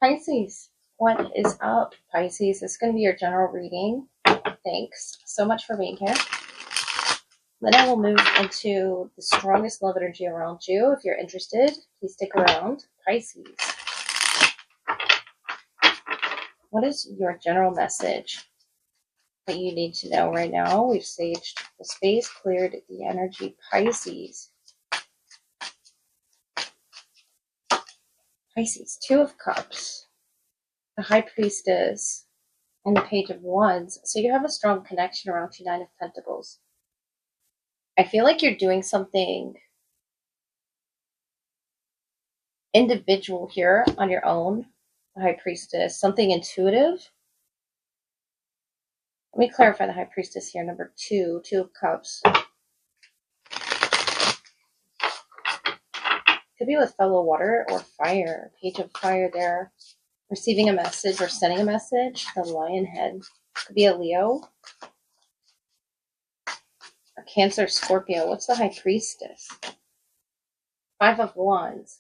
Pisces, what is up, Pisces? This is going to be your general reading. Thanks so much for being here. Then I will move into the strongest love energy around you. If you're interested, please stick around. Pisces, what is your general message that you need to know right now? We've saged the space, cleared the energy. Pisces. Pisces, Two of Cups, the High Priestess, and the Page of Wands. So you have a strong connection around you, Nine of Pentacles. I feel like you're doing something individual here on your own, the High Priestess, something intuitive. Let me clarify the High Priestess here. Number two, Two of Cups. Could be with fellow water or fire. Page of Fire there. Receiving a message or sending a message. The Lion Head. Could be a Leo. A Cancer, Scorpio. What's the High Priestess? Five of Wands.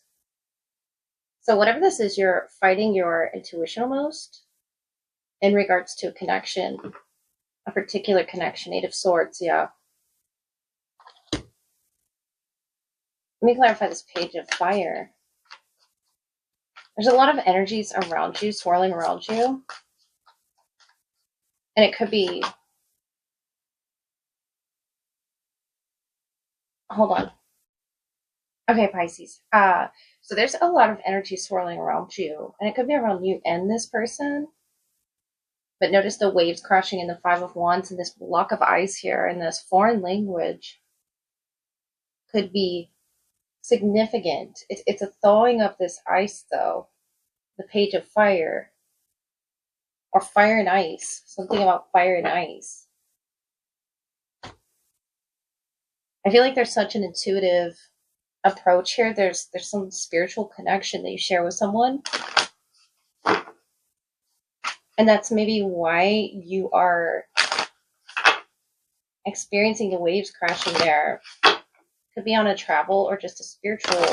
So whatever this is, you're fighting your intuition almost in regards to a connection, a particular connection. Eight of Swords, yeah. Let me clarify this Page of Fire. There's a lot of energies around you, swirling around you. And it could be, hold on. Okay, Pisces. So there's a lot of energy swirling around you. And it could be around you and this person. But notice the waves crashing in the Five of Wands and this block of ice here and this foreign language could be significant. It's a thawing of this ice, though. The Page of Fire. Or fire and ice. Something about fire and ice. I feel like there's such an intuitive approach here. There's some spiritual connection that you share with someone. And that's maybe why you are experiencing the waves crashing there. Could be on a travel or just a spiritual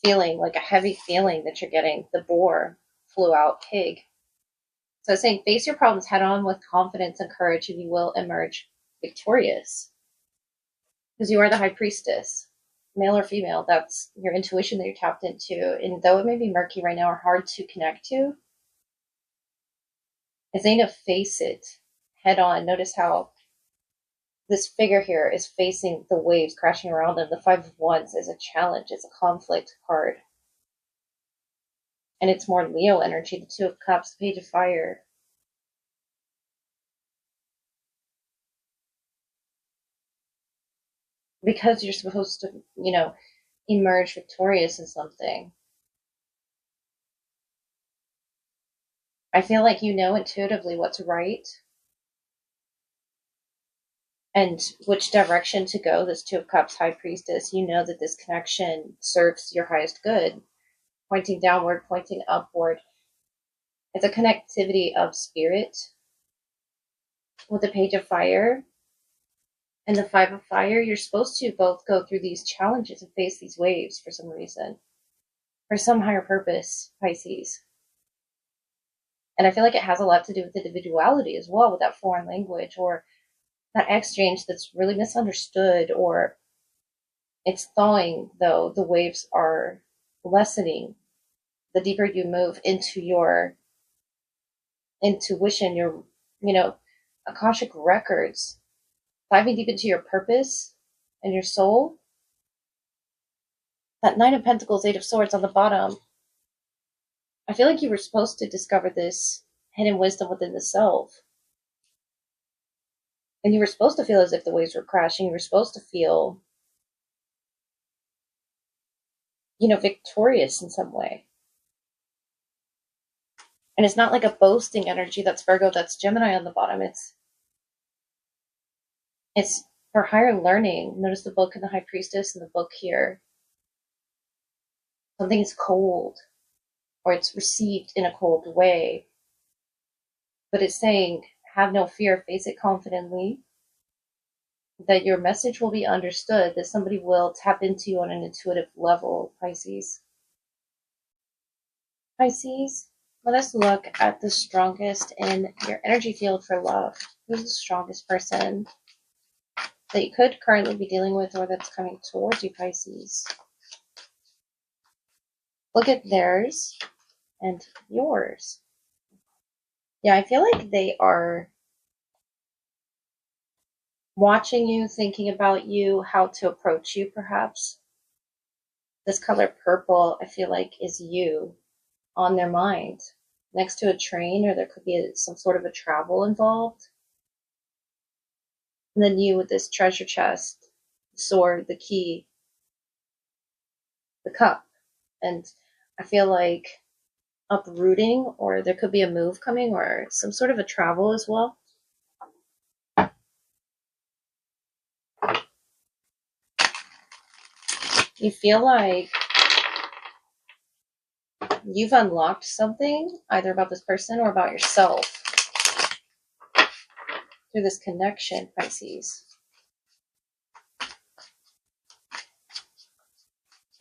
feeling, like a heavy feeling that you're getting. The boar flew out, pig. So saying face your problems head on with confidence and courage and you will emerge victorious. Because you are the High Priestess, male or female. That's your intuition that you're tapped into. And though it may be murky right now or hard to connect to, it's saying to face it head on. Notice how this figure here is facing the waves crashing around them. The Five of Wands is a challenge. It's a conflict card. And it's more Leo energy. The Two of Cups, the Page of Fire. Because you're supposed to, emerge victorious in something. I feel like you know intuitively what's right and which direction to go. This Two of Cups, High Priestess, you know that this connection serves your highest good. Pointing downward, pointing upward. It's a connectivity of spirit. With the Page of Fire and the Five of Fire, you're supposed to both go through these challenges and face these waves for some reason. For some higher purpose, Pisces. And I feel like it has a lot to do with individuality as well, with that foreign language or that exchange that's really misunderstood, or it's thawing, though the waves are lessening the deeper you move into your intuition, your, Akashic records, diving deep into your purpose and your soul. That Nine of Pentacles, Eight of Swords on the bottom. I feel like you were supposed to discover this hidden wisdom within the self. And you were supposed to feel as if the waves were crashing. You were supposed to feel, victorious in some way. And it's not like a boasting energy. That's Virgo, that's Gemini on the bottom. It's for higher learning. Notice the book and the High Priestess and the book here. Something is cold, or it's received in a cold way. But it's saying, have no fear, face it confidently, that your message will be understood, that somebody will tap into you on an intuitive level, Pisces. Pisces, let us look at the strongest in your energy field for love. Who's the strongest person that you could currently be dealing with or that's coming towards you, Pisces? Look at theirs and yours. Yeah, I feel like they are watching you, thinking about you, how to approach you, perhaps. This color purple, I feel like, is you on their mind. Next to a train, or there could be some sort of a travel involved. And then you with this treasure chest, the sword, the key, the cup. And I feel like uprooting, or there could be a move coming, or some sort of a travel as well. You feel like you've unlocked something, either about this person or about yourself, through this connection, Pisces.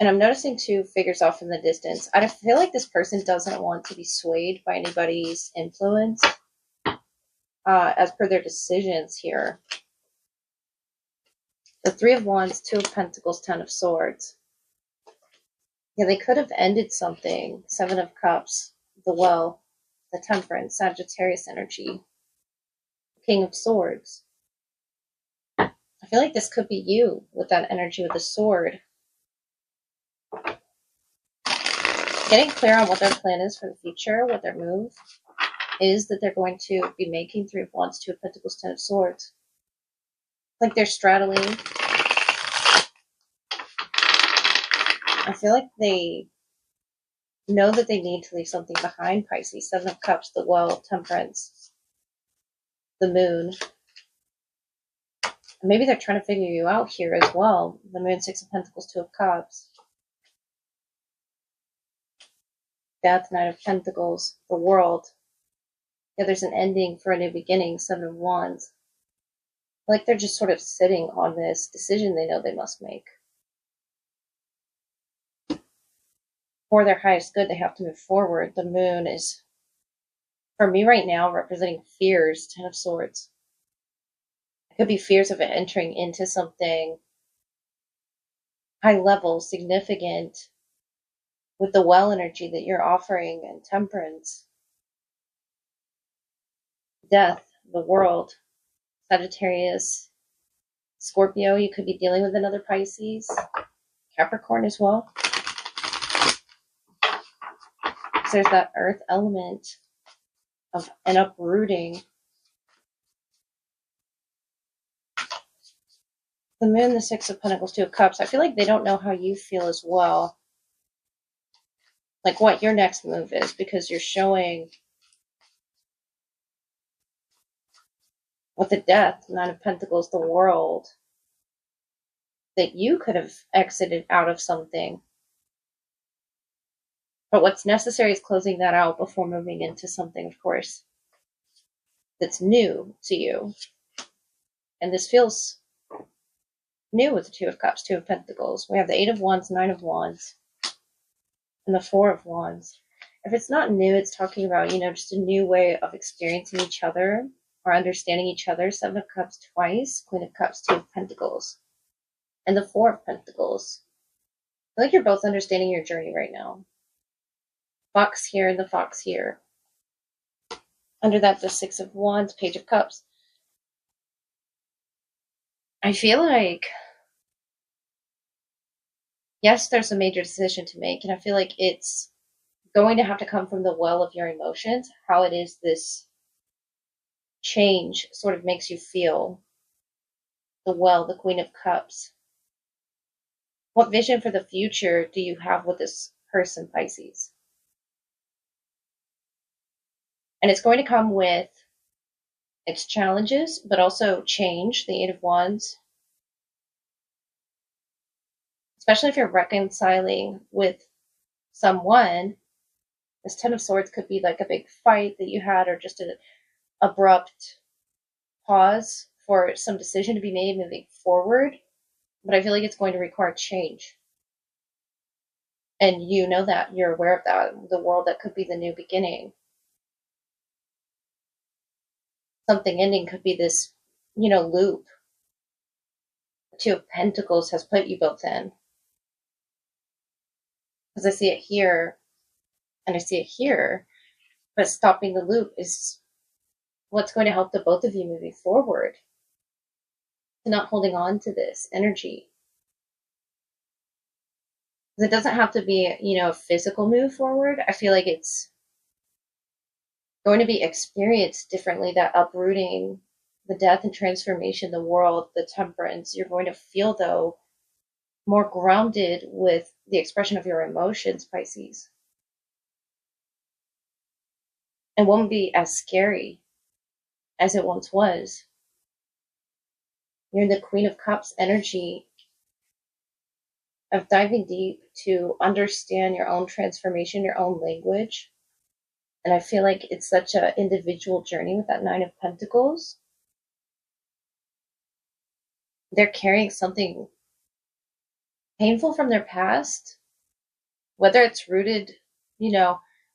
And I'm noticing two figures off in the distance. I feel like this person doesn't want to be swayed by anybody's influence as per their decisions here. The Three of Wands, Two of Pentacles, Ten of Swords. Yeah, they could have ended something. Seven of Cups, the Well, the Temperance, Sagittarius energy, King of Swords. I feel like this could be you with that energy with the sword. Getting clear on what their plan is for the future, what their move is that they're going to be making. Three of Wands, Two of Pentacles, Ten of Swords. Like they're straddling. I feel like they know that they need to leave something behind, Pisces. Seven of Cups, the Well, Temperance, the Moon. Maybe they're trying to figure you out here as well. The Moon, Six of Pentacles, Two of Cups. Death, Nine of Pentacles, the World. Yeah, there's an ending for a new beginning, Seven of Wands. Like they're just sort of sitting on this decision they know they must make. For their highest good, they have to move forward. The Moon is, for me right now, representing fears, Ten of Swords. It could be fears of entering into something high level, significant, with the well energy that you're offering, and Temperance. Death, the World, Sagittarius, Scorpio. You could be dealing with another Pisces, Capricorn as well. So there's that earth element of an uprooting. The Moon, the Six of Pentacles, Two of Cups. I feel like they don't know how you feel as well. Like what your next move is, because you're showing with the Death, Nine of Pentacles, the World, that you could have exited out of something. But what's necessary is closing that out before moving into something, of course, that's new to you. And this feels new with the Two of Cups, Two of Pentacles. We have the Eight of Wands, Nine of Wands, and the Four of Wands. If it's not new, it's talking about, just a new way of experiencing each other or understanding each other. Seven of Cups twice, Queen of Cups, Two of Pentacles, and the Four of Pentacles. I feel like you're both understanding your journey right now. Fox here and the Fox here. Under that, the Six of Wands, Page of Cups. I feel like, yes, there's a major decision to make, and I feel like it's going to have to come from the well of your emotions, how it is this change sort of makes you feel. The well, the Queen of Cups. What vision for the future do you have with this person, Pisces? And it's going to come with its challenges, but also change, the Eight of Wands. Especially if you're reconciling with someone, this Ten of Swords could be like a big fight that you had, or just an abrupt pause for some decision to be made moving forward. But I feel like it's going to require change. And you know that, you're aware of that, the world that could be the new beginning. Something ending could be this, loop the Two of Pentacles has put you both in. Because I see it here and I see it here, but stopping the loop is what's going to help the both of you moving forward. Not holding on to this energy. It doesn't have to be, a physical move forward. I feel like it's going to be experienced differently, that uprooting, the death and transformation, the world, the temperance. You're going to feel, though, more grounded with the expression of your emotions, Pisces. It won't be as scary as it once was. You're in the Queen of Cups energy of diving deep to understand your own transformation, your own language. And I feel like it's such an individual journey with that Nine of Pentacles. They're carrying something painful from their past, whether it's rooted,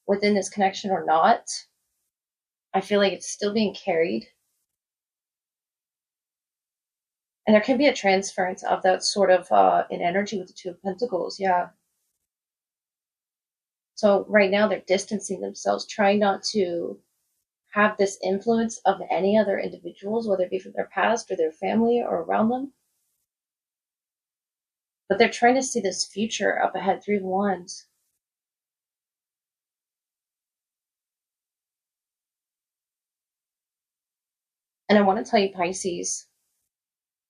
within this connection or not. I feel like it's still being carried. And there can be a transference of that sort of in energy with the Two of Pentacles, yeah. So right now they're distancing themselves, trying not to have this influence of any other individuals, whether it be from their past or their family or around them. But they're trying to see this future up ahead. Three of Wands. And I want to tell you, Pisces,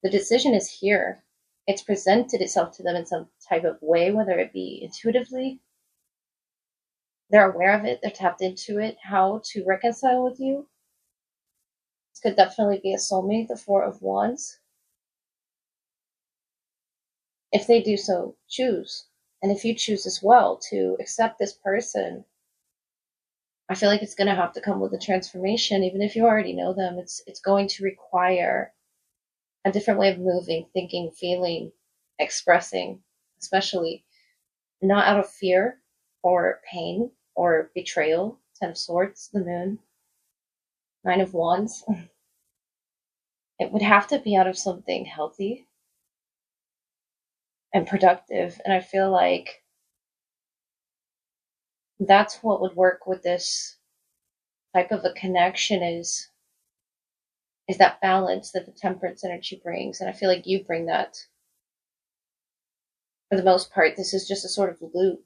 the decision is here. It's presented itself to them in some type of way, whether it be intuitively. They're aware of it. They're tapped into it. How to reconcile with you. This could definitely be a soulmate, the Four of Wands. If they do so choose, and if you choose as well to accept this person, I feel like it's going to have to come with a transformation. Even if you already know them, it's going to require a different way of moving, thinking, feeling, expressing, especially not out of fear or pain or betrayal. Ten of Swords, the Moon, Nine of Wands. It would have to be out of something healthy and productive. And I feel like that's what would work with this type of a connection is that balance that the temperance energy brings. And I feel like you bring that for the most part. This is just a sort of loop.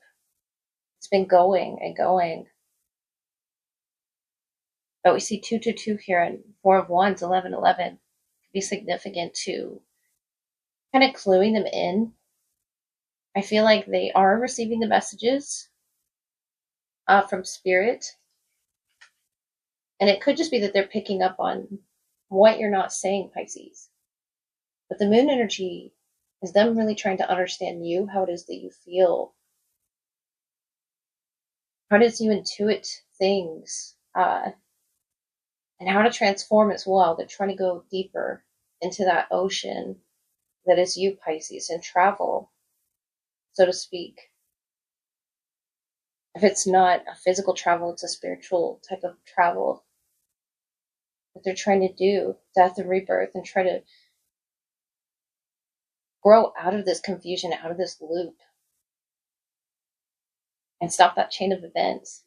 It's been going and going. But we see 222 here and Four of Wands, 1111. Could be significant to kind of cluing them in. I feel like they are receiving the messages from Spirit. And it could just be that they're picking up on what you're not saying, Pisces. But the moon energy is them really trying to understand you, how it is that you feel. How does you intuit things, and how to transform as well. They're trying to go deeper into that ocean that is you, Pisces, and travel, so to speak. If it's not a physical travel, it's a spiritual type of travel that they're trying to do, death and rebirth, and try to grow out of this confusion, out of this loop, and stop that chain of events.